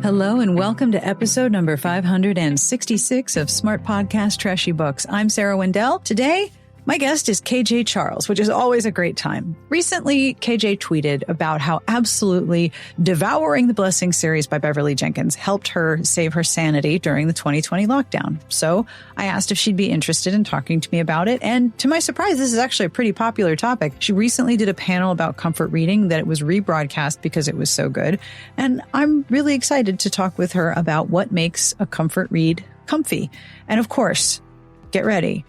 Hello and welcome to episode number 566 of Smart Podcast Trashy Books. I'm Sarah Wendell. Today, my guest is KJ Charles, which is always a great time. Recently, KJ tweeted about how absolutely devouring the Blessing series by Beverly Jenkins helped her save her sanity during the 2020 lockdown. So I asked if she'd be interested in talking to me about it. And to my surprise, this is actually a pretty popular topic. She recently did a panel about comfort reading that it was rebroadcast because it was so good. And I'm really excited to talk with her about what makes a comfort read comfy. And of course, get ready.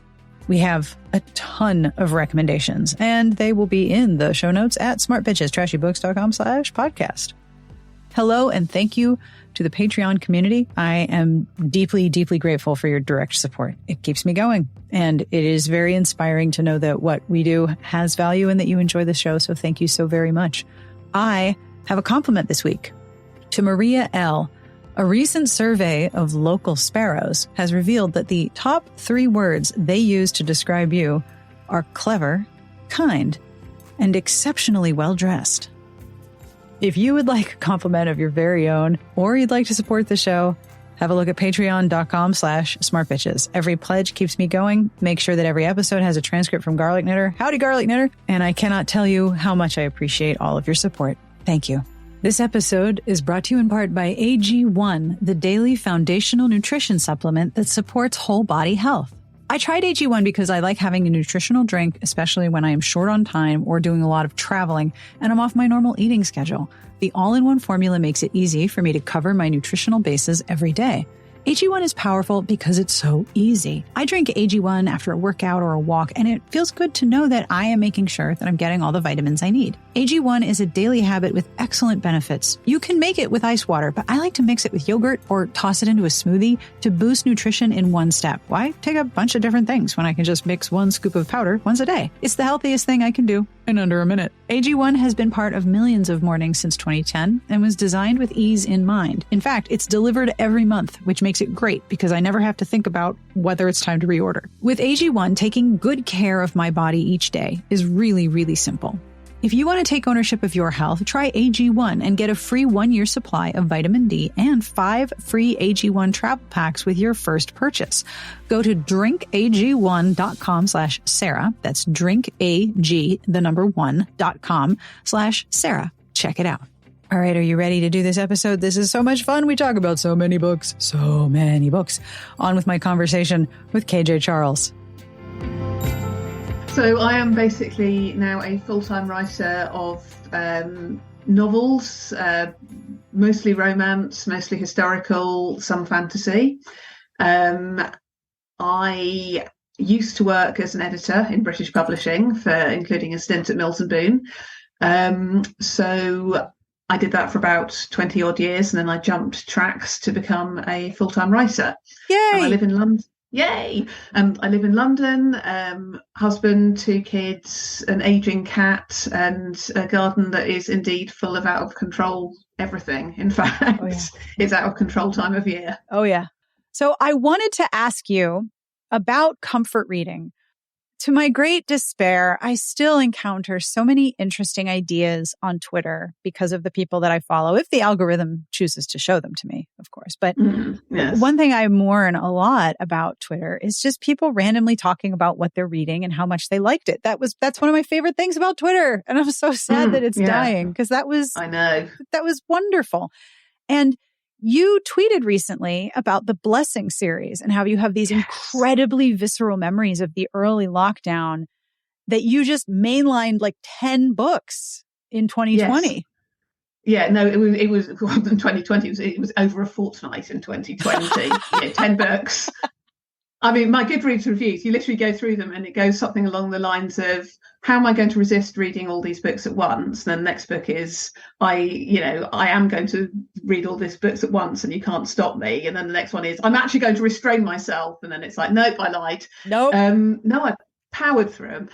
We have a ton of recommendations, and they will be in the show notes at smartbitchestrashybooks.com/podcast. Hello, and thank you to the Patreon community. I am deeply, deeply grateful for your direct support. It keeps me going, and it is very inspiring to know that what we do has value and that you enjoy the show, so thank you so very much. I have a compliment this week to Maria L. A recent survey of local sparrows has revealed that the top 3 words they use to describe you are clever, kind, and exceptionally well-dressed. If you would like a compliment of your very own, or you'd like to support the show, have a look at patreon.com/smartbitches. Every pledge keeps me going. Make sure that every episode has a transcript from Garlic Knitter. Howdy, Garlic Knitter. And I cannot tell you how much I appreciate all of your support. Thank you. This episode is brought to you in part by AG1, the daily foundational nutrition supplement that supports whole body health. I tried AG1 because I like having a nutritional drink, especially when I am short on time or doing a lot of traveling and I'm off my normal eating schedule. The all-in-one formula makes it easy for me to cover my nutritional bases every day. AG1 is powerful because it's so easy. I drink AG1 after a workout or a walk, and it feels good to know that I am making sure that I'm getting all the vitamins I need. AG1 is a daily habit with excellent benefits. You can make it with ice water, but I like to mix it with yogurt or toss it into a smoothie to boost nutrition in one step. Why take a bunch of different things when I can just mix 1 scoop of powder once a day? It's the healthiest thing I can do in under a minute. AG1 has been part of millions of mornings since 2010 and was designed with ease in mind. In fact, it's delivered every month, which makes it great because I never have to think about whether it's time to reorder. With AG1, taking good care of my body each day is really, really simple. If you want to take ownership of your health, try AG1 and get a free 1-year supply of vitamin D and 5 free AG1 travel packs with your first purchase. Go to drinkag1.com/Sarah. That's drinkag1.com/Sarah. Check it out. All right, are you ready to do this episode? This is so much fun. We talk about so many books. So many books. On with my conversation with KJ Charles. So I am basically now a full-time writer of novels, mostly romance, mostly historical, some fantasy. I used to work as an editor in British publishing, including a stint at Mills and Boon. So I did that for about 20 odd years, and then I jumped tracks to become a full-time writer. Yay! And I live in London. Yay! I live in London, husband, 2 kids, an aging cat, and a garden that is indeed full of out of control everything. In fact, It's out of control time of year. Oh, yeah. So I wanted to ask you about comfort reading. To my great despair, I still encounter so many interesting ideas on Twitter because of the people that I follow, if the algorithm chooses to show them to me, of course. But yes. One thing I mourn a lot about Twitter is just people randomly talking about what they're reading and how much they liked it. That's one of my favorite things about Twitter. And I'm so sad that it's dying because that was wonderful. And you tweeted recently about the Blessing series and how you have these incredibly visceral memories of the early lockdown that you just mainlined like 10 books in 2020. Yes. Yeah, no, it was in 2020. It was over a fortnight in 2020. 10 books. I mean, my Goodreads reviews, you literally go through them and it goes something along the lines of, how am I going to resist reading all these books at once? And then the next book is, I am going to read all these books at once and you can't stop me. And then the next one is, I'm actually going to restrain myself. And then it's like, nope, I lied. Nope. No, I powered through them.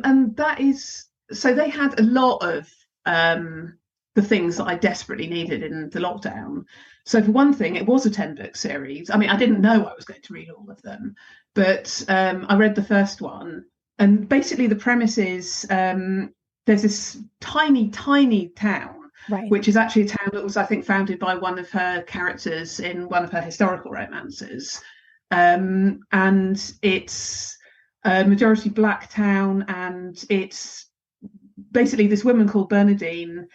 And that is, so they had a lot of the things that I desperately needed in the lockdown. So for one thing, it was a 10-book series. I mean, I didn't know I was going to read all of them, but I read the first one. And basically the premise is there's this tiny, tiny town Right. which is actually a town that was, I think, founded by one of her characters in one of her historical romances. And it's a majority black town, and it's basically this woman called Bernadine.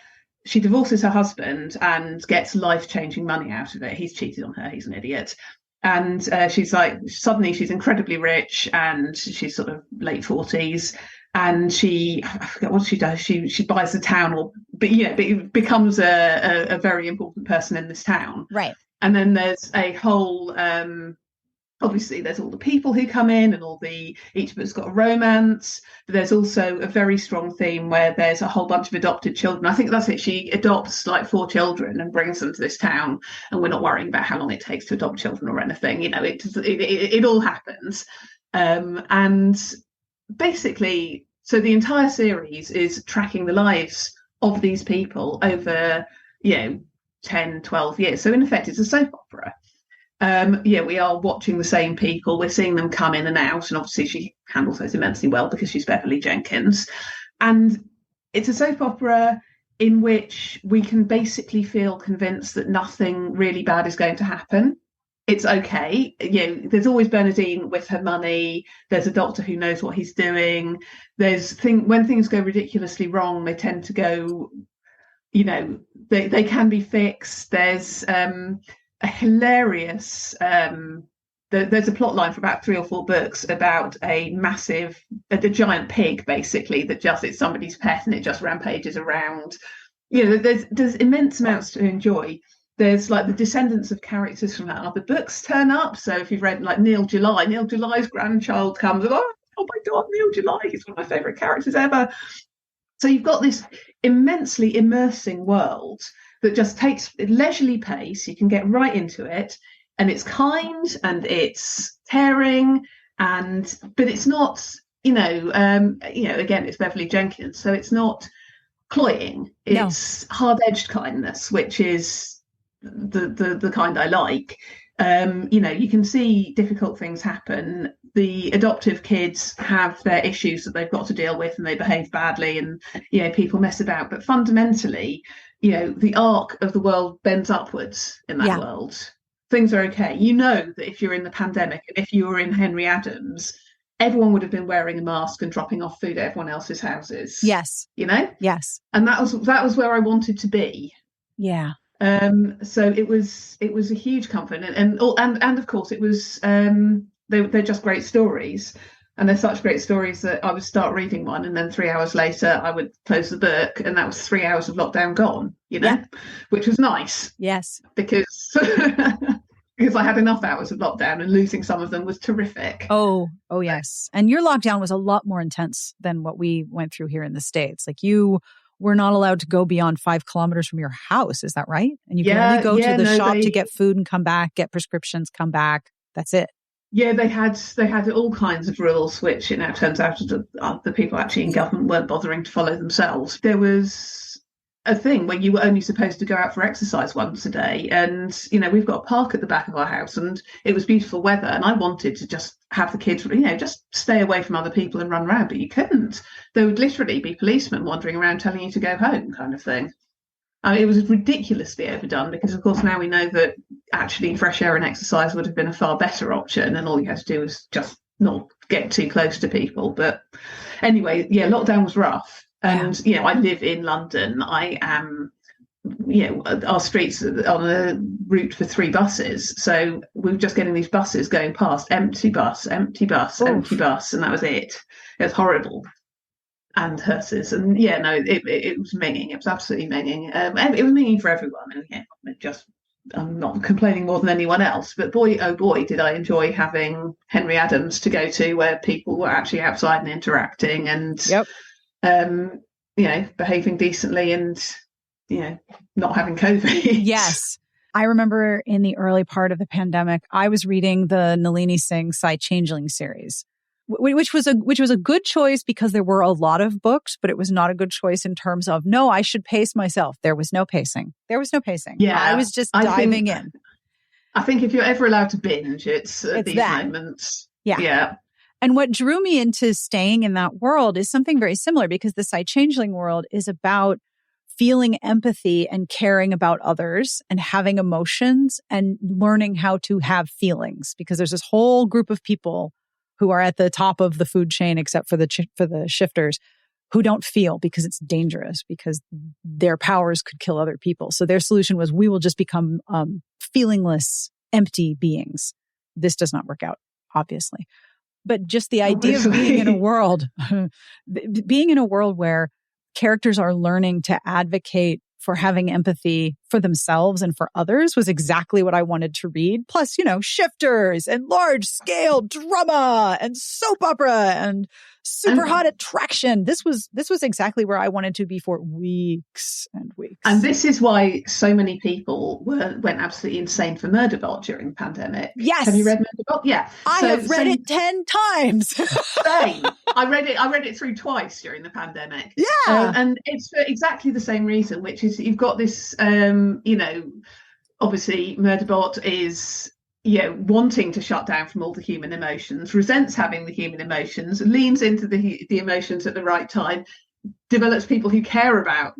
She divorces her husband and gets life-changing money out of it. He's cheated on her. He's an idiot. And she's like, suddenly she's incredibly rich, and she's sort of late 40s. And I forget what she does. She buys the town, but it becomes a very important person in this town. Right. And then there's a whole, obviously there's all the people who come in, and each of it's got a romance. But there's also a very strong theme where there's a whole bunch of adopted children. I think that's it. She adopts like 4 children and brings them to this town, and we're not worrying about how long it takes to adopt children or anything. It all happens. And basically, so the entire series is tracking the lives of these people over 10, 12 years. So in effect, it's a soap opera. We are watching the same people. We're seeing them come in and out, and obviously she handles those immensely well because she's Beverly Jenkins. And it's a soap opera in which we can basically feel convinced that nothing really bad is going to happen. It's okay. There's always Bernadine with her money. There's a doctor who knows what he's doing. When things go ridiculously wrong, they tend to go, they can be fixed. There's a hilarious there's a plot line for about 3 or 4 books about a giant pig, basically, that it's somebody's pet, and it just rampages around. There's immense amounts to enjoy. There's like the descendants of characters from other books turn up. So if you've read like Neil July's grandchild comes and, oh my God, Neil July, he's one of my favourite characters ever. So you've got this immensely immersing world that just takes a leisurely pace. You can get right into it, and it's kind and it's caring, but it's not, again, it's Beverly Jenkins, so it's not cloying. It's hard-edged kindness, which is the kind I like. You can see difficult things happen. The adoptive kids have their issues that they've got to deal with, and they behave badly, and people mess about. But fundamentally, the arc of the world bends upwards in that world. Things are okay. That if you're in the pandemic, and if you were in Henry Adams, everyone would have been wearing a mask and dropping off food at everyone else's houses. Yes. Yes. And that was where I wanted to be. Yeah. So it was a huge comfort, and of course it was they're just great stories, and they're such great stories that I would start reading one, and then 3 hours later I would close the book, and that was 3 hours of lockdown gone, which was nice. Yes, because because I had enough hours of lockdown, and losing some of them was terrific. Oh yes. And your lockdown was a lot more intense than what we went through here in the States. Like, you were not allowed to go beyond 5 kilometers from your house. Is that right? And you can only go to the shop to get food and come back, get prescriptions, come back. That's it. Yeah, they had all kinds of rules, which it now turns out the people actually in government weren't bothering to follow themselves. There was a thing where you were only supposed to go out for exercise once a day, and we've got a park at the back of our house, and it was beautiful weather, and I wanted to just have the kids just stay away from other people and run around, but you couldn't. There would literally be policemen wandering around telling you to go home, kind of thing. I mean, it was ridiculously overdone, because of course now we know that actually fresh air and exercise would have been a far better option, and all you had to do was just not get too close to people. But anyway, lockdown was rough. And, I live in London. I am, our streets are on a route for 3 buses. So we were just getting these buses going past, empty bus, empty bus, empty bus. And that was it. It was horrible. And hearses. And it was minging. It was absolutely minging. It was minging for everyone. And I'm not complaining more than anyone else. But boy, oh boy, did I enjoy having Henry Adams to go to, where people were actually outside and interacting, and behaving decently, and not having COVID. Yes. I remember in the early part of the pandemic, I was reading the Nalini Singh Changeling series, which was a good choice because there were a lot of books, but it was not a good choice in terms of, no, I should pace myself. There was no pacing. Yeah, I was just diving in. I think if you're ever allowed to binge, it's these moments. Yeah. And what drew me into staying in that world is something very similar, because the Changeling world is about feeling empathy and caring about others and having emotions and learning how to have feelings, because there's this whole group of people who are at the top of the food chain, except for the shifters, who don't feel because it's dangerous, because their powers could kill other people. So their solution was, we will just become feelingless, empty beings. This does not work out, obviously. But just the idea of being in a world, where characters are learning to advocate for having empathy for themselves and for others was exactly what I wanted to read. Plus, shifters and large scale drama and soap opera and super hot attraction. This was exactly where I wanted to be for weeks and weeks. And this is why so many people went absolutely insane for Murderbot during the pandemic. Yes. Have you read Murderbot? Yeah. I have read it 10 times. Same. I read it through twice during the pandemic. Yeah. And it's for exactly the same reason, which is you've got this, obviously Murderbot is wanting to shut down from all the human emotions, resents having the human emotions, leans into the emotions at the right time, develops people who care about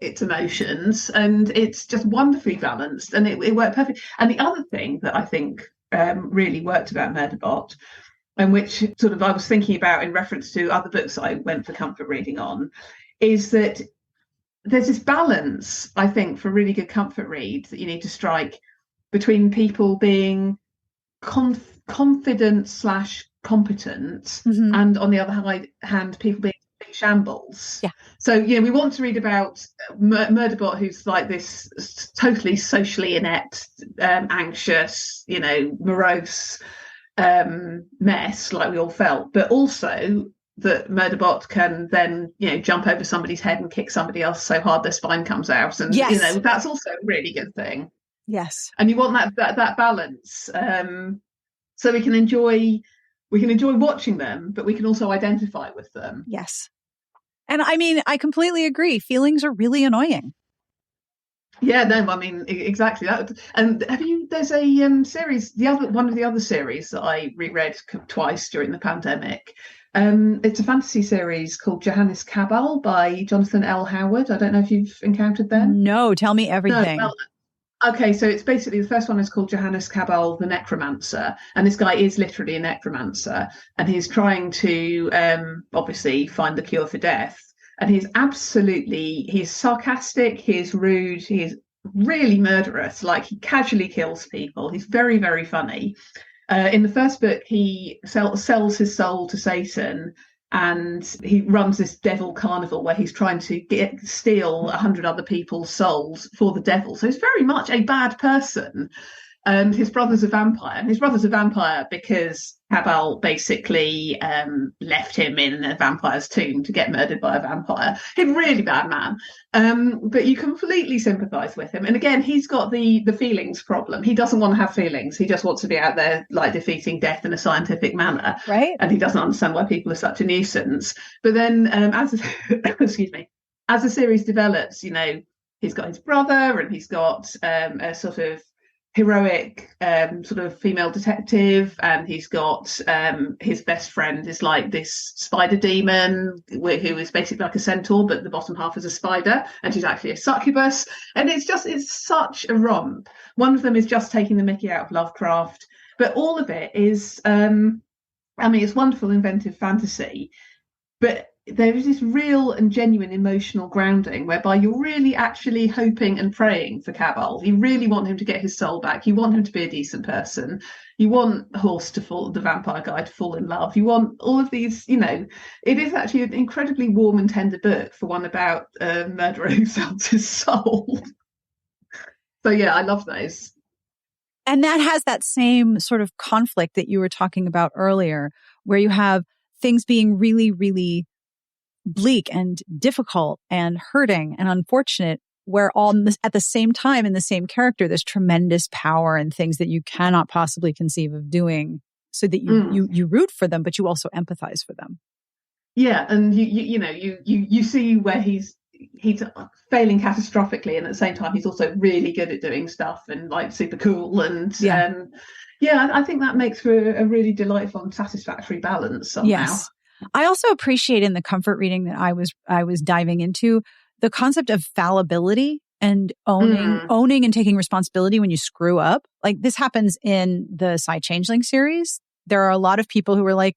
its emotions, and it's just wonderfully balanced, and it worked perfect. And the other thing that I think really worked about Murderbot, and which sort of I was thinking about in reference to other books I went for comfort reading on, is that there's this balance, I think, for a really good comfort read that you need to strike between people being confident / competent, and on the other hand, people being big shambles. Yeah. So, we want to read about Murderbot, who's like this totally socially inept, anxious, morose mess, like we all felt, but also that Murderbot can then, jump over somebody's head and kick somebody else so hard their spine comes out, and yes. That's also a really good thing. Yes. And you want that balance, so we can enjoy watching them, but we can also identify with them. Yes. And I mean, I completely agree. Feelings are really annoying. Yeah, no, I mean, exactly that. And there's a series, one of the other series that I reread twice during the pandemic. It's a fantasy series called Johannes Cabal by Jonathan L. Howard. I don't know if you've encountered them. No, tell me everything. No, okay, so it's basically, the first one is called Johannes Cabal, the Necromancer, and this guy is literally a necromancer, and he's trying to obviously find the cure for death. And he's sarcastic, he's rude, he's really murderous, like he casually kills people. He's very, very funny. In the first book, he sells his soul to Satan, and he runs this devil carnival where he's trying to steal 100 other people's souls for the devil. So he's very much a bad person. And his brother's a vampire. And his brother's a vampire because Cabal basically left him in a vampire's tomb to get murdered by a vampire. He's a really bad man. But you completely sympathise with him. And again, he's got the feelings problem. He doesn't want to have feelings. He just wants to be out there like defeating death in a scientific manner. Right. And he doesn't understand why people are such a nuisance. But then excuse me, as the series develops, he's got his brother, and he's got a sort of heroic sort of female detective, and he's got his best friend is like this spider demon who is basically like a centaur, but the bottom half is a spider, and she's actually a succubus. And it's such a romp. One of them is just taking the mickey out of Lovecraft, but all of it is it's wonderful inventive fantasy, but there is this real and genuine emotional grounding whereby you're really actually hoping and praying for Cabal. You really want him to get his soul back. You want him to be a decent person. You want the vampire guy to fall in love. You want all of these, it is actually an incredibly warm and tender book for one about a murderer who sells his soul. So yeah, I love those. And that has that same sort of conflict that you were talking about earlier, where you have things being really, really bleak and difficult and hurting and unfortunate, where at the same time in the same character, there's tremendous power and things that you cannot possibly conceive of doing, so that you root for them, but you also empathize for them. Yeah, and you see where he's failing catastrophically, and at the same time he's also really good at doing stuff and like super cool, and I think that makes for a really delightful and satisfactory balance somehow. Yes. I also appreciate in the comfort reading that I was diving into the concept of fallibility and owning and taking responsibility when you screw up. Like this happens in the Psy Changeling series. There are a lot of people who were like,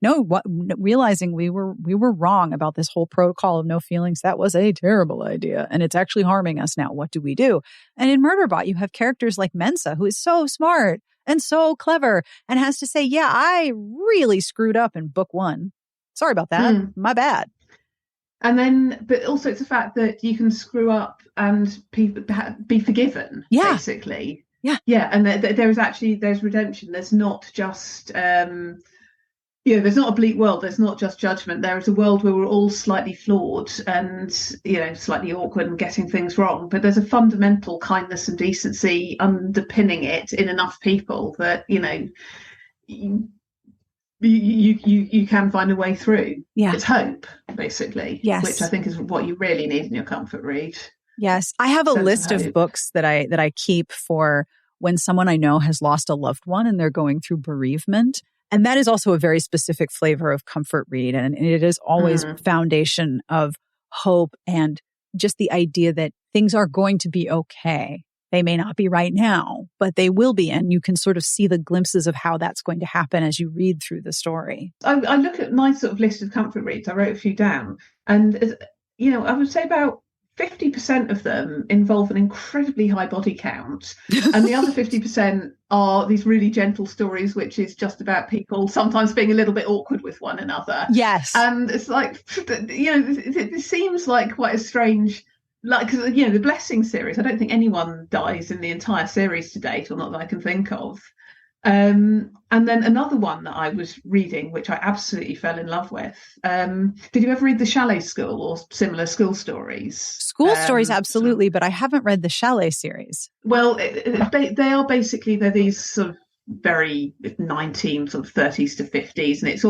realizing we were wrong about this whole protocol of no feelings. That was a terrible idea. And it's actually harming us now. What do we do? And in Murderbot, you have characters like Mensa, who is so smart and so clever and has to say, yeah, I really screwed up in book 1. Sorry about that. My bad. And then, but also it's the fact that you can screw up and be forgiven, basically. Yeah. Yeah. And there's redemption. There's not just, there's not a bleak world. There's not just judgment. There is a world where we're all slightly flawed and, slightly awkward and getting things wrong. But there's a fundamental kindness and decency underpinning it in enough people that, you can find a way through. Yeah. It's hope, basically. Yes. Which I think is what you really need in your comfort read. Yes. I have a list of books that I keep for when someone I know has lost a loved one and they're going through bereavement. And that is also a very specific flavor of comfort read. And it is always foundation of hope and just the idea that things are going to be okay. They may not be right now, but they will be. And you can sort of see the glimpses of how that's going to happen as you read through the story. I look at my sort of list of comfort reads. I wrote a few down. And, I would say about 50% of them involve an incredibly high body count. And the other 50% are these really gentle stories, which is just about people sometimes being a little bit awkward with one another. Yes. And it's like, it seems like quite a strange... the Blessing series, I don't think anyone dies in the entire series to date, or not that I can think of. And then another one that I was reading, which I absolutely fell in love with. Did you ever read The Chalet School or similar school stories? School stories, absolutely, but I haven't read the Chalet series. Well, they're these sort of very 19 sort of 30s to 50s, and it's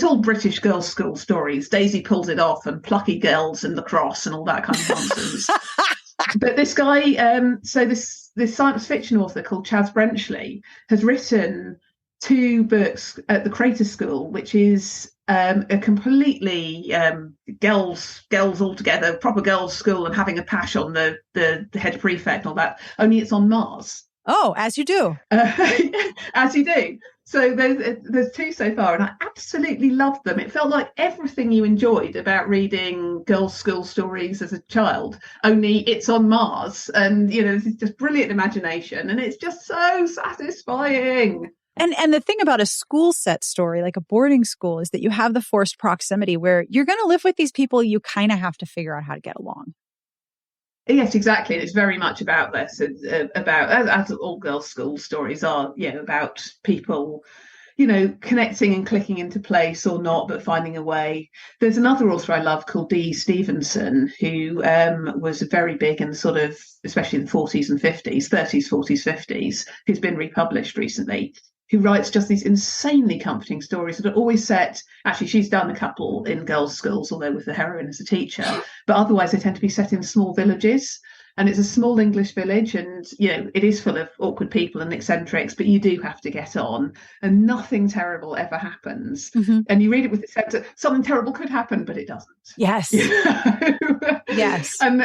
all British girls' school stories. Daisy pulls it off, and plucky girls and lacrosse and all that kind of nonsense. But this guy, this science fiction author called Chas Brenchley has written 2 books at the Crater School, which is a completely girls all together, proper girls' school, and having a pash on the head prefect and all that. Only it's on Mars. Oh, as you do. As you do. So there's 2 so far, and I absolutely loved them. It felt like everything you enjoyed about reading girls' school stories as a child, only it's on Mars. And, this is just brilliant imagination, and it's just so satisfying. And the thing about a school set story, like a boarding school, is that you have the forced proximity where you're going to live with these people. You kind of have to figure out how to get along. Yes, exactly. And it's very much about this, about, as all girls' school stories are, about people, connecting and clicking into place or not, but finding a way. There's another author I love called D. Stevenson, who was very big in sort of, especially in the 40s and 50s, 30s, 40s, 50s, who's been republished recently, who writes just these insanely comforting stories that are always set. Actually, she's done a couple in girls' schools, although with the heroine as a teacher, but otherwise they tend to be set in small villages. And it's a small English village, and it is full of awkward people and eccentrics, but you do have to get on, and nothing terrible ever happens. And you read it with the sense that something terrible could happen, but it doesn't. Yes. Yes. And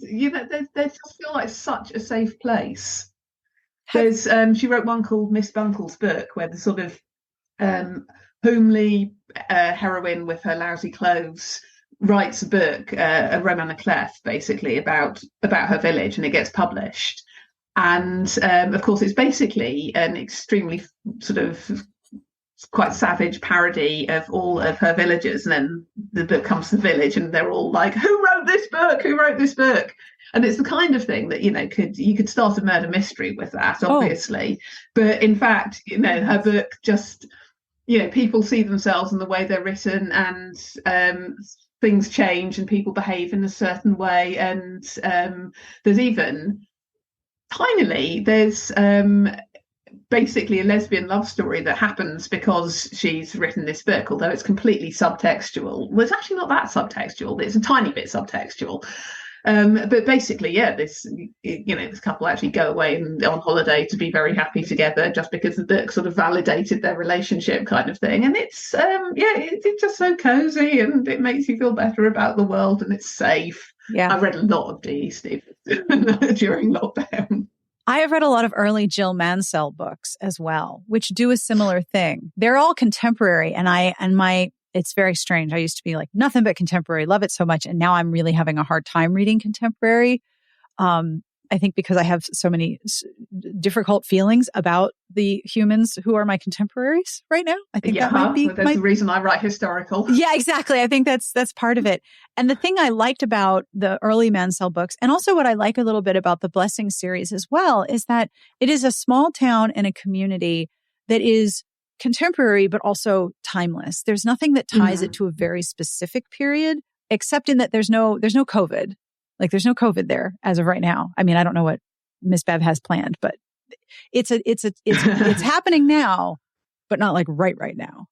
they just feel like such a safe place. There's she wrote one called Miss Bunkle's Book, where the sort of homely heroine with her lousy clothes writes a book, a roman à clef, basically about her village, and it gets published. And of course, it's basically an extremely sort of quite savage parody of all of her villagers. And then the book comes to the village, and they're all like, "Who wrote this book? Who wrote this book?" And it's the kind of thing that you could start a murder mystery with that, obviously. But in fact, her book just people see themselves in the way they're written, and things change and people behave in a certain way. And there's basically a lesbian love story that happens because she's written this book, although it's completely subtextual. Well, it's actually not that subtextual. It's a tiny bit subtextual. But basically, this couple actually go away on holiday to be very happy together just because the book sort of validated their relationship, kind of thing. And it's just so cozy, and it makes you feel better about the world, and it's safe. Yeah. I've read a lot of D.E. Stevens during lockdown. I have read a lot of early Jill Mansell books as well, which do a similar thing. They're all contemporary, it's very strange. I used to be like nothing but contemporary, love it so much, and now I'm really having a hard time reading contemporary. I think because I have so many difficult feelings about the humans who are my contemporaries right now. I think that might be that's the reason I write historical. Yeah, exactly. I think that's part of it. And the thing I liked about the early Mansell books, and also what I like a little bit about the Blessing series as well, is that it is a small town and a community that is contemporary, but also timeless. There's nothing that ties it to a very specific period, except in that there's no COVID. Like there's no COVID there as of right now. I mean, I don't know what Miss Bev has planned, but it's happening now, but not like right now.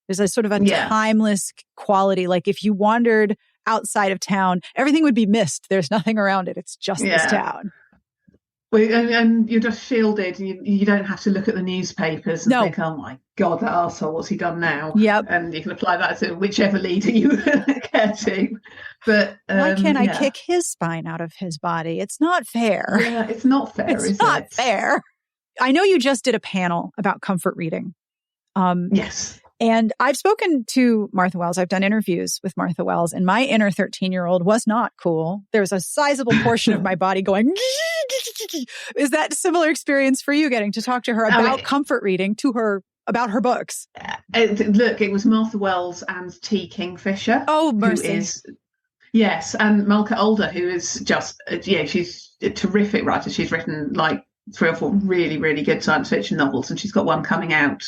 There's a sort of a timeless quality. Like if you wandered outside of town, everything would be mist. There's nothing around it. It's just this town. Well, and you're just shielded. You don't have to look at the newspapers and think, oh my God, that arsehole, what's he done now? Yep. And you can apply that to whichever leader you care to. But why can't I kick his spine out of his body? It's not fair. Yeah, it's not fair, it's not fair. I know you just did a panel about comfort reading. Yes. And I've spoken to Martha Wells. I've done interviews with Martha Wells, and my inner 13-year-old was not cool. There's a sizable portion of my body going, is that a similar experience for you, getting to talk to her about comfort reading, to her about her books? Look, it was Martha Wells and T. Kingfisher. Oh, mercy. Yes, and Malka Older, who is just, she's a terrific writer. She's written like 3 or 4 really, really good science fiction novels, and she's got one coming out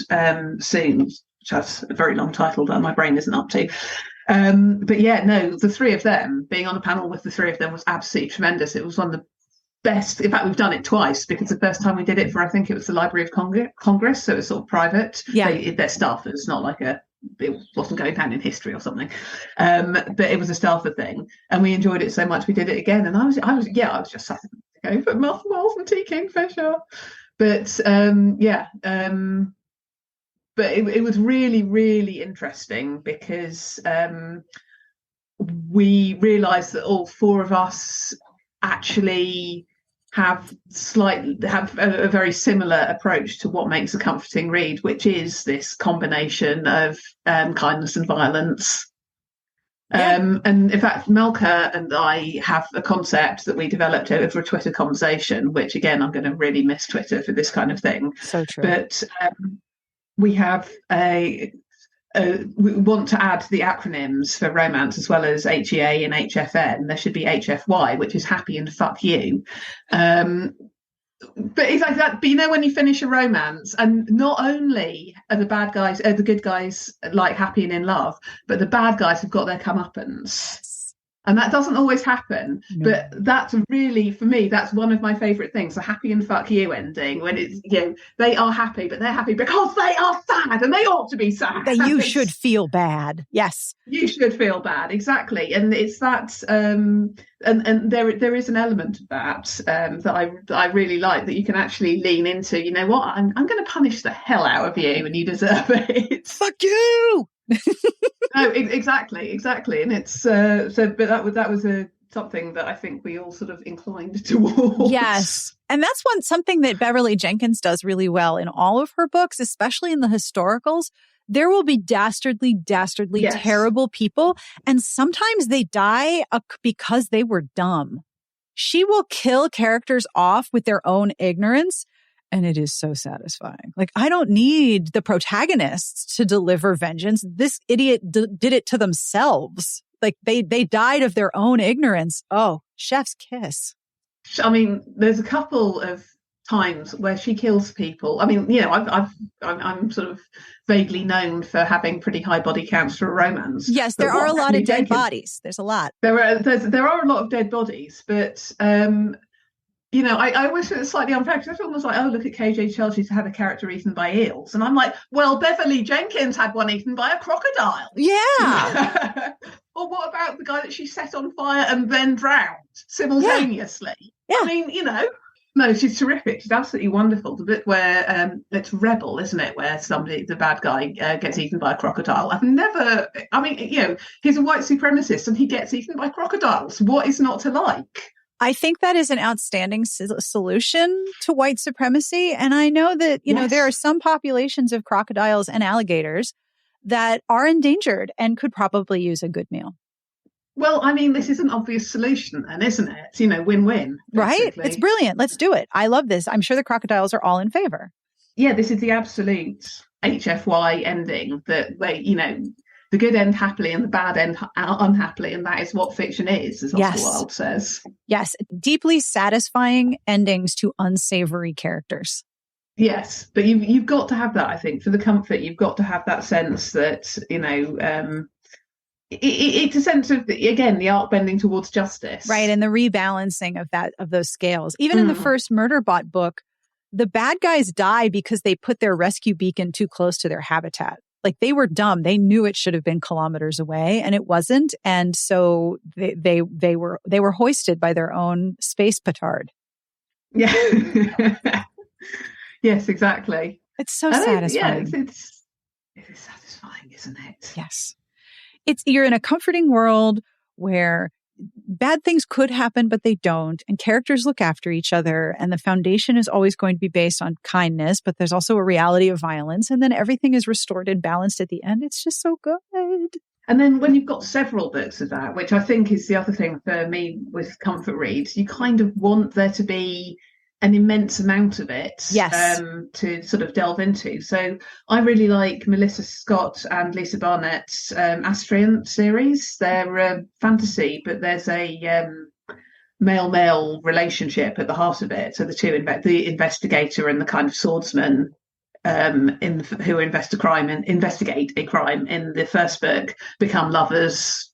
soon, which has a very long title that my brain isn't up to. But yeah, no, the 3 of them, being on a panel with the 3 of them was absolutely tremendous. It was one of the best. In fact, we've done it twice, because the first time we did it for, I think it was the Library of Congress, so it was sort of private. Yeah, they're staffers, not like it wasn't going down in history or something, but it was a staffer thing, and we enjoyed it so much we did it again. And I was just sat going for Martha Wells and T. Kingfisher, but but it was really, really interesting, because we realised that all 4 of us actually have a very similar approach to what makes a comforting read, which is this combination of kindness and violence. And in fact, Malka and I have a concept that we developed over a Twitter conversation, which again, I'm going to really miss Twitter for this kind of thing. So true. But we have we want to add the acronyms for romance as well as HEA and HFN. There should be HFY, which is happy and fuck you. But it's like that. But you know, when you finish a romance, and not only are the good guys like happy and in love, but the bad guys have got their comeuppance. And that doesn't always happen, but that's really, for me, that's one of my favourite things, the happy and fuck you ending, when it's, they are happy, but they're happy because they are sad, and they ought to be sad. That you should feel bad. Yes. You should feel bad, exactly. And it's that, and there is an element of that that I really like, that you can actually lean into, you know what, I'm going to punish the hell out of you, and you deserve it. Fuck you! No, exactly, and it's but that was something that I think we all sort of inclined towards. Yes, and that's something that Beverly Jenkins does really well in all of her books, especially in the historicals. There will be dastardly terrible people, and sometimes they die because they were dumb. She will kill characters off with their own ignorance. And it is so satisfying. Like, I don't need the protagonists to deliver vengeance. This idiot did it to themselves. Like, they died of their own ignorance. Oh, chef's kiss. I mean, there's a couple of times where she kills people. I mean, I'm sort of vaguely known for having pretty high body counts for a romance. Yes, there are a lot of dead bodies. There's a lot. There are a lot of dead bodies, but I always feel it's slightly unfair, because everyone was like, oh, look at KJ Chelsea's had a character eaten by eels. And I'm like, well, Beverly Jenkins had one eaten by a crocodile. Yeah. Or what about the guy that she set on fire and then drowned simultaneously? Yeah. I mean, No, she's terrific. She's absolutely wonderful. The bit where it's Rebel, isn't it? Where the bad guy, gets eaten by a crocodile. I mean, he's a white supremacist and he gets eaten by crocodiles. What is not to like? I think that is an outstanding solution to white supremacy. And I know that, Yes. there are some populations of crocodiles and alligators that are endangered and could probably use a good meal. Well, I mean, this is an obvious solution then, isn't it? Win-win. Basically. Right? It's brilliant. Let's do it. I love this. I'm sure the crocodiles are all in favor. Yeah, this is the absolute HFY ending that the good end happily and the bad end unhappily, and that is what fiction is, as Oscar Wilde says. Yes, deeply satisfying endings to unsavory characters. Yes, but you've got to have that, I think, for the comfort. You've got to have that sense that, it's a sense of, again, the arc bending towards justice. Right, and the rebalancing of those scales. Even in the first Murderbot book, the bad guys die because they put their rescue beacon too close to their habitat. Like, they were dumb. They knew it should have been kilometers away, and it wasn't. And so they were hoisted by their own space petard. Yeah. Yes, exactly. It's so satisfying. Yeah, it is satisfying, isn't it? Yes. You're in a comforting world where bad things could happen, but they don't. And characters look after each other. And the foundation is always going to be based on kindness, but there's also a reality of violence. And then everything is restored and balanced at the end. It's just so good. And then when you've got several books of that, which I think is the other thing for me with comfort reads, you kind of want there to be an immense amount of it to sort of delve into. So I really like Melissa Scott and Lisa Barnett's Astrian series. They're fantasy, but there's a male-male relationship at the heart of it. So the two, the investigator and the kind of swordsman who investigate a crime in the first book, become lovers,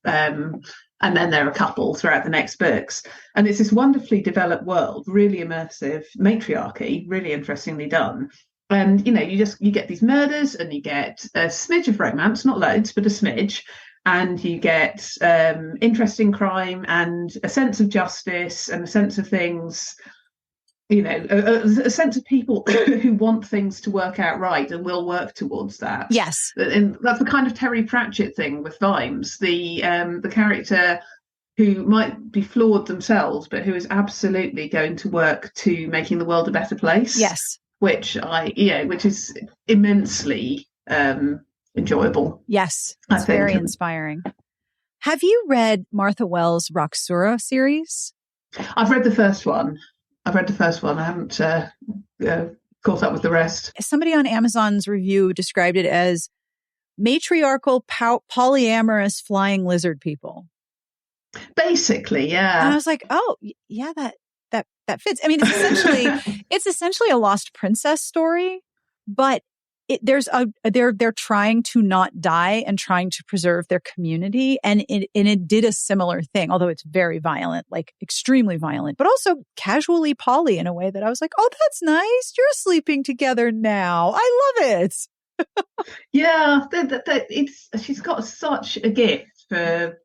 and then they're a couple throughout the next books. And it's this wonderfully developed world, really immersive, matriarchy, really interestingly done. And, you get these murders and you get a smidge of romance, not loads, but a smidge. And you get interesting crime and a sense of justice and a sense of things, a sense of people who want things to work out right and will work towards that. Yes. And that's the kind of Terry Pratchett thing with Vimes, the character who might be flawed themselves, but who is absolutely going to work to making the world a better place. Yes. Which is immensely enjoyable. Yes. It's very inspiring. Have you read Martha Wells' Roxura series? I've read the first one. I haven't caught up with the rest. Somebody on Amazon's review described it as matriarchal polyamorous flying lizard people. Basically, yeah. And I was like, oh, yeah, that fits. I mean, it's essentially a Lost Princess story, but they're trying to not die and trying to preserve their community. And it did a similar thing, although it's very violent, like extremely violent, but also casually poly in a way that I was like, oh, that's nice. You're sleeping together now. I love it. Yeah. She's got such a gift for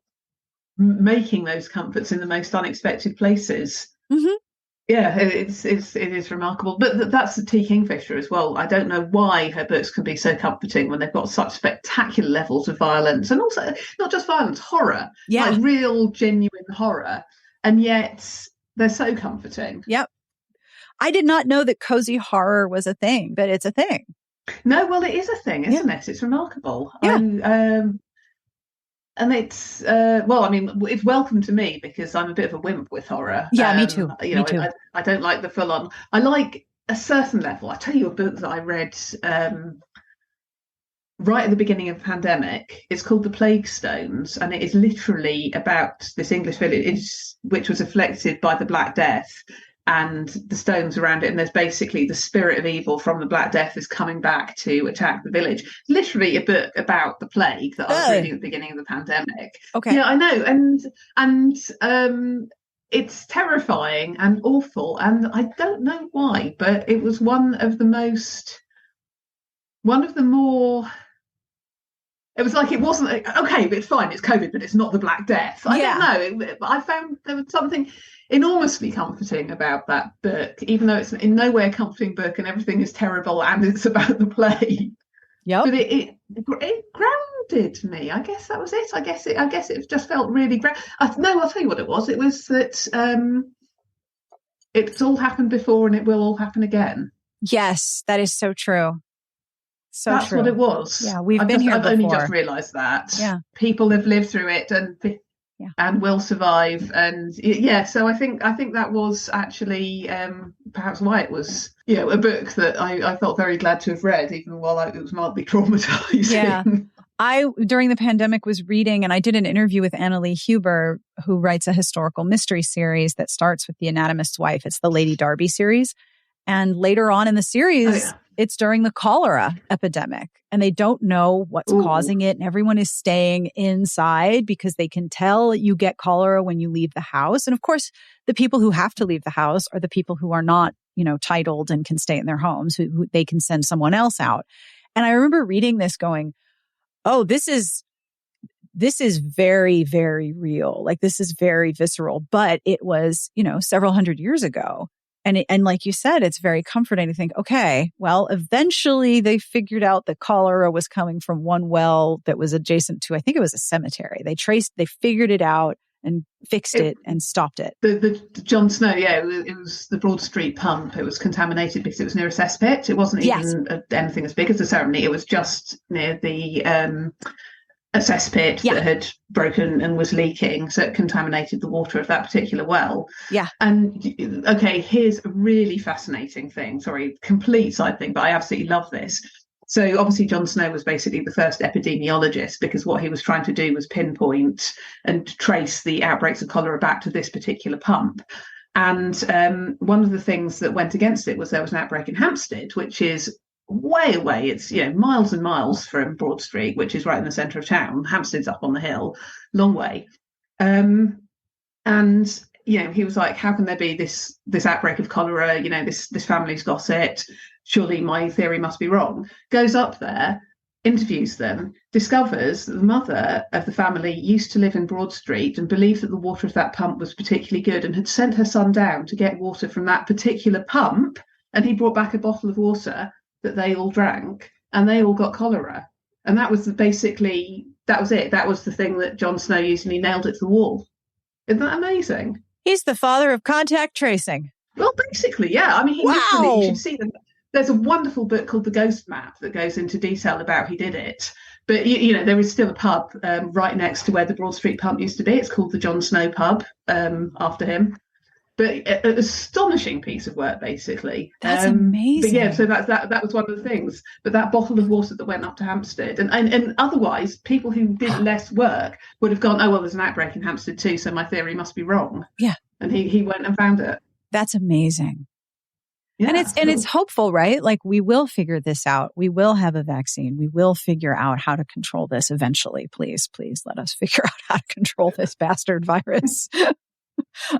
making those comforts in the most unexpected places. Mm-hmm. Yeah, it is remarkable. But that's the T. Kingfisher as well. I don't know why her books can be so comforting when they've got such spectacular levels of violence, and also not just violence, horror, like real, genuine horror, and yet they're so comforting. Yep. I did not know that cozy horror was a thing, but it's a thing. No, well, it is a thing, isn't it? It's remarkable. Yeah. And it's it's welcome to me because I'm a bit of a wimp with horror. Yeah, me too. Me too. I don't like the full on. I like a certain level. I tell you a book that I read right at the beginning of the pandemic. It's called The Plague Stones, and it is literally about this English village which was afflicted by the Black Death and the stones around it. And there's basically the spirit of evil from the Black Death is coming back to attack the village. Literally a book about the plague that I was reading at the beginning of the pandemic. Okay. Yeah, I know. And it's terrifying and awful. And I don't know why, but it was one of the more, it was like, it wasn't, okay, but it's fine, it's COVID, but it's not the Black Death. I don't know. I found there was something, enormously comforting about that book, even though it's in no way a comforting book and everything is terrible and it's about the play. Yep. But it grounded me. I guess that was it. I guess it just felt really no, I'll tell you what it was. It was that it's all happened before and it will all happen again. Yes, that is so true. So that's true. What it was. Yeah, I've only just realised that. Yeah. People have lived through it and will survive. And so I think that was actually perhaps why it was, a book that I felt very glad to have read, even while it was mildly traumatizing. Yeah. I, during the pandemic, was reading, and I did an interview with Annalee Huber, who writes a historical mystery series that starts with The Anatomist's Wife. It's the Lady Darby series. And later on in the series, it's during the cholera epidemic, and they don't know what's causing it. And everyone is staying inside because they can tell you get cholera when you leave the house. And of course, the people who have to leave the house are the people who are not, titled and can stay in their homes, who they can send someone else out. And I remember reading this going, oh, this is very, very real. Like, this is very visceral, but it was, several hundred years ago. And like you said, it's very comforting to think, okay, well, eventually they figured out that cholera was coming from one well that was adjacent to, I think it was a cemetery. They figured it out and fixed it and stopped it. The John Snow, it was the Broad Street pump. It was contaminated because it was near a cesspit. It wasn't even anything as big as the ceremony. It was just near the a cesspit that had broken and was leaking, so it contaminated the water of that particular well. Yeah. And okay, here's a really fascinating thing. Sorry, complete side thing, but I absolutely love this. So obviously John Snow was basically the first epidemiologist, because what he was trying to do was pinpoint and trace the outbreaks of cholera back to this particular pump. And one of the things that went against it was there was an outbreak in Hampstead, which is way away. It's miles and miles from Broad Street, which is right in the centre of town. Hampstead's up on the hill, long way. And he was like, how can there be this outbreak of cholera? This family's got it. Surely my theory must be wrong. Goes up there, interviews them, discovers that the mother of the family used to live in Broad Street and believed that the water of that pump was particularly good, and had sent her son down to get water from that particular pump. And he brought back a bottle of water that they all drank, and they all got cholera. And that was that was it. That was the thing that John Snow used, and he nailed it to the wall. Isn't that amazing? He's the father of contact tracing. Well, basically, yeah. I mean, he literally, you should see them. There's a wonderful book called The Ghost Map that goes into detail about how he did it. But, there is still a pub right next to where the Broad Street pump used to be. It's called the John Snow pub after him. But an astonishing piece of work, basically. That's amazing. But yeah, so that was one of the things. But that bottle of water that went up to Hampstead, and otherwise, people who did less work would have gone, oh, well, there's an outbreak in Hampstead too, so my theory must be wrong. Yeah. And he went and found it. That's amazing. Yeah, and it's hopeful, right? Like, we will figure this out. We will have a vaccine. We will figure out how to control this eventually. Please let us figure out how to control this bastard virus.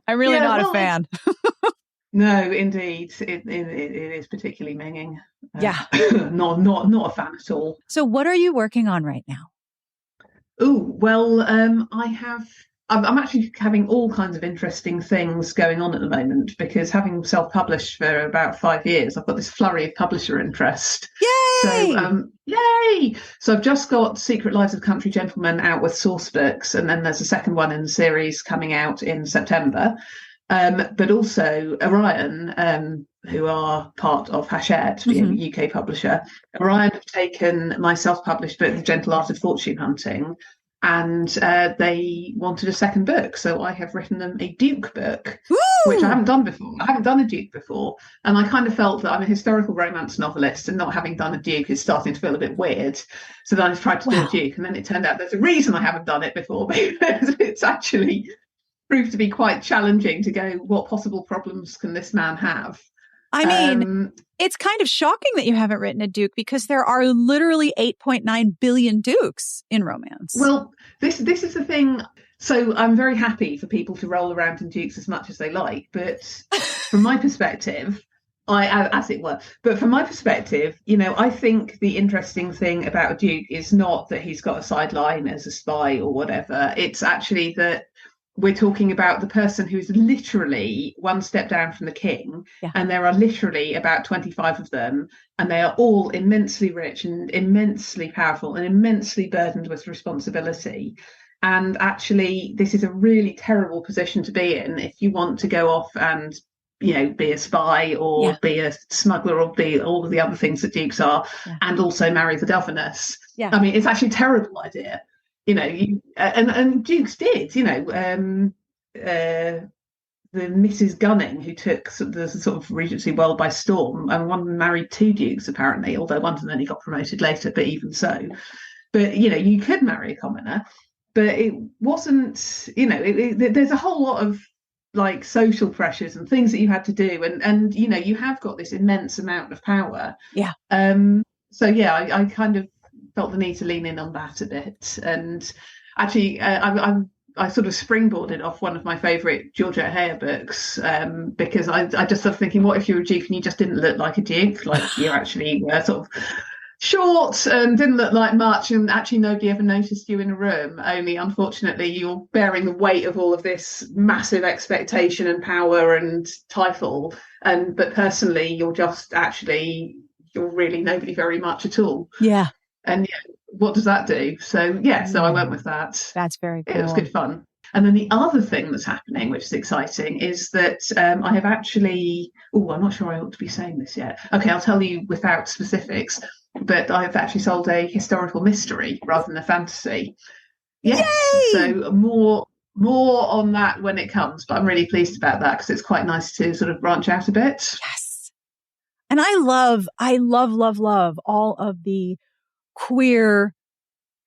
I'm really not a fan. No, indeed. It is particularly minging. Yeah. Not a fan at all. So what are you working on right now? Oh, well, I'm actually having all kinds of interesting things going on at the moment, because having self-published for about 5 years, I've got this flurry of publisher interest. Yay! So, yay! So I've just got Secret Lives of Country Gentlemen out with Source Books, and then there's a second one in the series coming out in September. But also Orion, who are part of Hachette, being a UK publisher. Orion have taken my self-published book, The Gentle Art of Fortune Hunting, and they wanted a second book, so I have written them a Duke book. Woo! Which I haven't done before. I haven't done a Duke before, and I kind of felt that I'm a historical romance novelist, and not having done a Duke is starting to feel a bit weird. So then I tried to do a Duke, and then it turned out there's a reason I haven't done it before, because it's actually proved to be quite challenging to go, what possible problems can this man have? I mean, it's kind of shocking that you haven't written a Duke, because there are literally 8.9 billion Dukes in romance. Well, this is the thing. So I'm very happy for people to roll around in Dukes as much as they like. But from my perspective, as it were, but from my perspective, I think the interesting thing about a Duke is not that he's got a sideline as a spy or whatever. It's actually that we're talking about the person who's literally one step down from the king, Yeah. and there are literally about 25 of them, and they are all immensely rich and immensely powerful and immensely burdened with responsibility. And actually, this is a really terrible position to be in if you want to go off and, you know, be a spy or be a smuggler or be all of the other things that dukes are, and also marry the governess. Yeah. I mean, it's actually a terrible idea. You know, and dukes did, you know, the Mrs. Gunning, who took the sort of Regency world by storm, and one married two dukes, apparently, although one of them only got promoted later, but even so. But, you know, you could marry a commoner, but it wasn't, you know, there's a whole lot of like social pressures and things that you had to do. And you know, you have got this immense amount of power. Yeah. So, yeah, I kind of felt the need to lean in on that a bit. And actually, I sort of springboarded off one of my favourite Georgette Heyer books, because I just started thinking, what if you were a duke and you just didn't look like a duke? Like you're actually sort of short and didn't look like much, and actually nobody ever noticed you in a room. Only, unfortunately, you're bearing the weight of all of this massive expectation and power and title. But personally, you're really nobody very much at all. Yeah. And what does that do? So so I went with that. That's very cool. It was good fun. And then the other thing that's happening, which is exciting, is that I have actually, I'm not sure I ought to be saying this yet. Okay, I'll tell you without specifics, but I've actually sold a historical mystery rather than a fantasy. Yes. Yay! So more on that when it comes, but I'm really pleased about that because it's quite nice to sort of branch out a bit. Yes. And I love all of the queer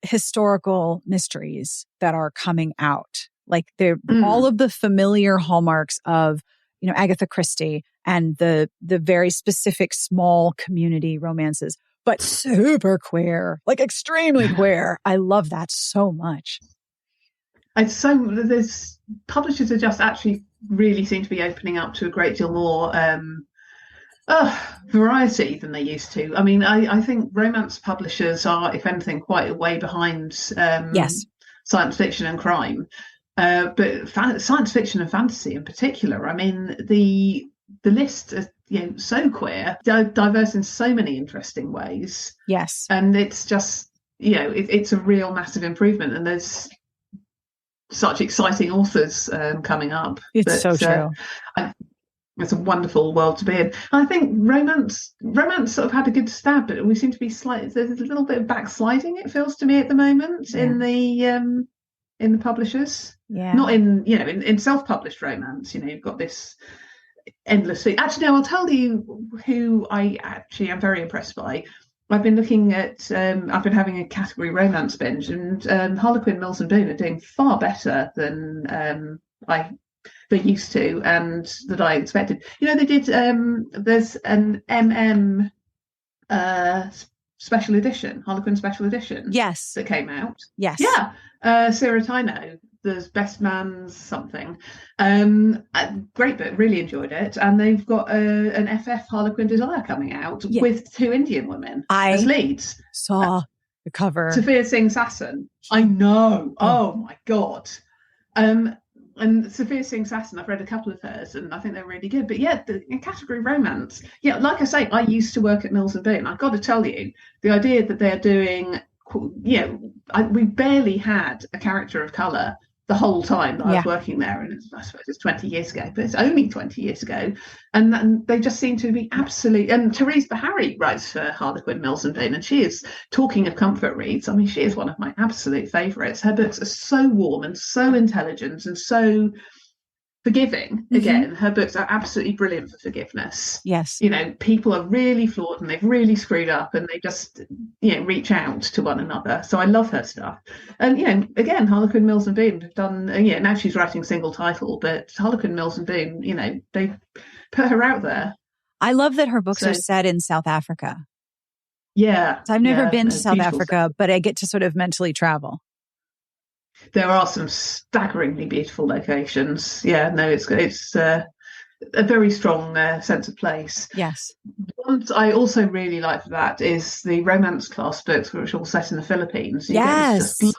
historical mysteries that are coming out. Like they're all of the familiar hallmarks of, you know, Agatha Christie and the very specific small community romances, but super queer, like extremely queer. I love that so much. There's publishers are just actually really seem to be opening up to a great deal more variety than they used to. I mean, I think romance publishers are, if anything, quite a way behind science fiction and crime. But science fiction and fantasy in particular, I mean, the list is, so queer, diverse in so many interesting ways. Yes. And it's just, it's a real massive improvement. And there's such exciting authors coming up. It's so true. It's a wonderful world to be in. I think romance sort of had a good stab, but we seem to be there's a little bit of backsliding, it feels to me at the moment, in the publishers. Yeah. Not in self-published romance. You've got this endless thing. Actually, no, I'll tell you who I actually am very impressed by. I've been looking at I've been having a category romance binge, and Harlequin, Mills and Boon are doing far better than they used to, and that I expected. They did there's an special edition, Harlequin special edition, that came out. Sarah Tyno, there's Best Man's something, great book, really enjoyed it. And they've got an FF Harlequin Desire coming out with two Indian women as leads. Saw the cover. Sophia Singh Sasson. I know. Oh my god. And Sophia Singh Sasson, I've read a couple of hers, and I think they're really good. But in category romance, like I say, I used to work at Mills and Boon. I've got to tell you, the idea that they're doing, we barely had a character of colour the whole time that I was working there, and I suppose it's 20 years ago, but it's only 20 years ago, and they just seem to be absolute. And Therese Bahari writes for Harlequin, Mills and Boon, and she is, talking of comfort reads, I mean, she is one of my absolute favourites. Her books are so warm and so intelligent and so forgiving. Again, her books are absolutely brilliant for forgiveness. Yes. People are really flawed and they've really screwed up, and they just, reach out to one another. So I love her stuff. And, again, Harlequin, Mills and Boon have done, now she's writing single title, but Harlequin, Mills and Boon, they put her out there. I love that her books are set in South Africa. Yeah. So I've never been to South Africa, but I get to sort of mentally travel. There are some staggeringly beautiful locations. Yeah, no, it's a very strong sense of place. Yes. What I also really like for that is the romance class books, which are all set in the Philippines. You get this just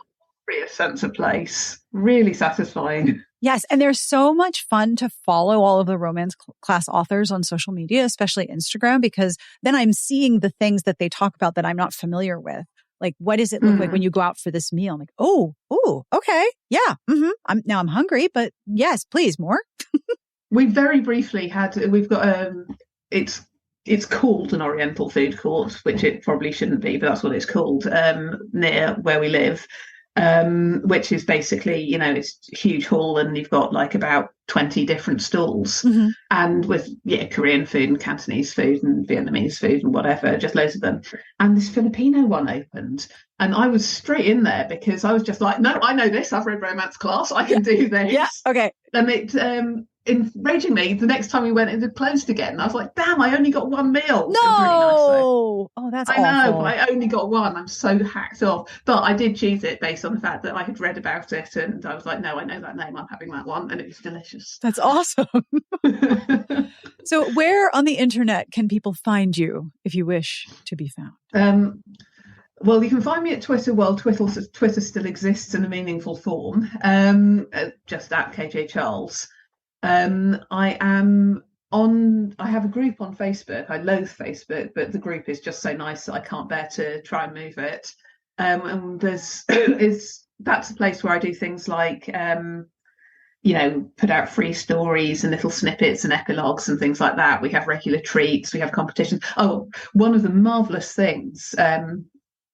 glorious sense of place. Really satisfying. Yes. And they're so much fun to follow all of the romance class authors on social media, especially Instagram, because then I'm seeing the things that they talk about that I'm not familiar with. Like, what does it look like when you go out for this meal? I'm like, oh, okay. Yeah. I'm hungry, but yes, please, more. We very briefly we've got, it's called an Oriental food court, which it probably shouldn't be, but that's what it's called, near where we live. Which is basically, it's a huge hall and you've got like about 20 different stalls and with Korean food and Cantonese food and Vietnamese food and whatever, just loads of them. And this Filipino one opened and I was straight in there because I was just like, no, I know this. I've read romance class. I can do this. Yeah. Okay. And it enraging me, the next time we went, it had closed again. I was like, damn, I only got one meal. No. It was really nice, though. Oh, that's I awful. know, but I only got one. I'm so hacked off. But I did choose it based on the fact that I had read about it and I was like, no, I know that name. I'm having that one. And it was delicious. That's awesome. So where on the internet can people find you if you wish to be found? Well, you can find me at Twitter. Well, Twitter still exists in a meaningful form, just at KJ Charles. I have a group on Facebook. I loathe Facebook, but the group is just so nice that I can't bear to try and move it. And that's a place where I do things like, put out free stories and little snippets and epilogues and things like that. We have regular treats. We have competitions. Oh, one of the marvelous things,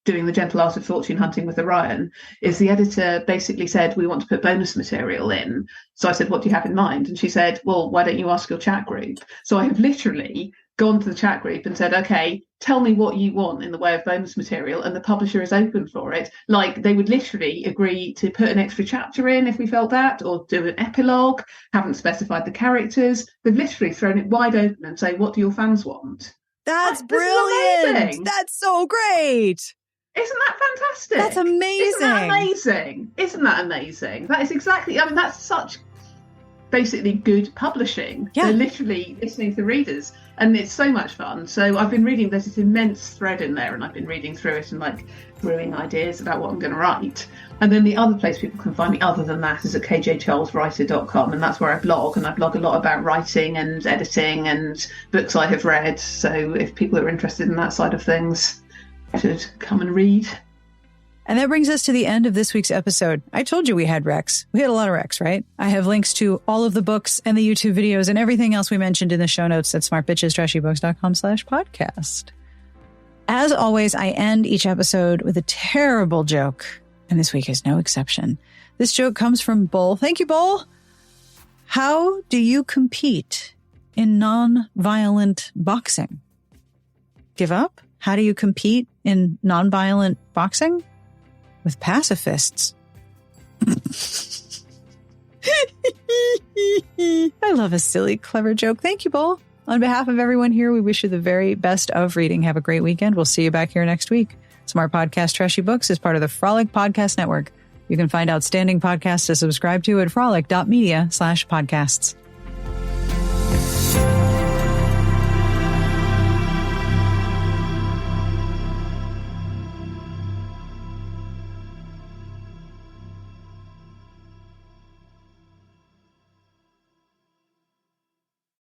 doing the Gentle Art of Fortune Hunting with Orion, is the editor basically said, we want to put bonus material in. So I said, what do you have in mind? And she said, well, why don't you ask your chat group? So I have literally gone to the chat group and said, okay, tell me what you want in the way of bonus material. And the publisher is open for it. Like, they would literally agree to put an extra chapter in if we felt that, or do an epilogue, haven't specified the characters. They've literally thrown it wide open and say, what do your fans want? That's brilliant. That's so great. Isn't that fantastic? That's amazing. Isn't that amazing? That is exactly, that's such basically good publishing. Yeah. They're literally listening to the readers and it's so much fun. So I've been reading, there's this immense thread in there and I've been reading through it and like brewing ideas about what I'm going to write. And then the other place people can find me other than that is at kjcharleswriter.com, and that's where I blog, and I blog a lot about writing and editing and books I have read. So if people are interested in that side of things, should come and read. And that brings us to the end of this week's episode. I told you we had recs. We had a lot of recs, right? I have links to all of the books and the YouTube videos and everything else we mentioned in the show notes at smartbitchestrashybooks.com/podcast. As always, I end each episode with a terrible joke, and this week is no exception. This joke comes from Bull. Thank you, Bull. How do you compete in non-violent boxing? Give up? How do you compete in non-violent boxing? With pacifists. I love a silly, clever joke. Thank you, Bull. On behalf of everyone here, we wish you the very best of reading. Have a great weekend. We'll see you back here next week. Smart Podcast Trashy Books is part of the Frolic Podcast Network. You can find outstanding podcasts to subscribe to at frolic.media/podcasts.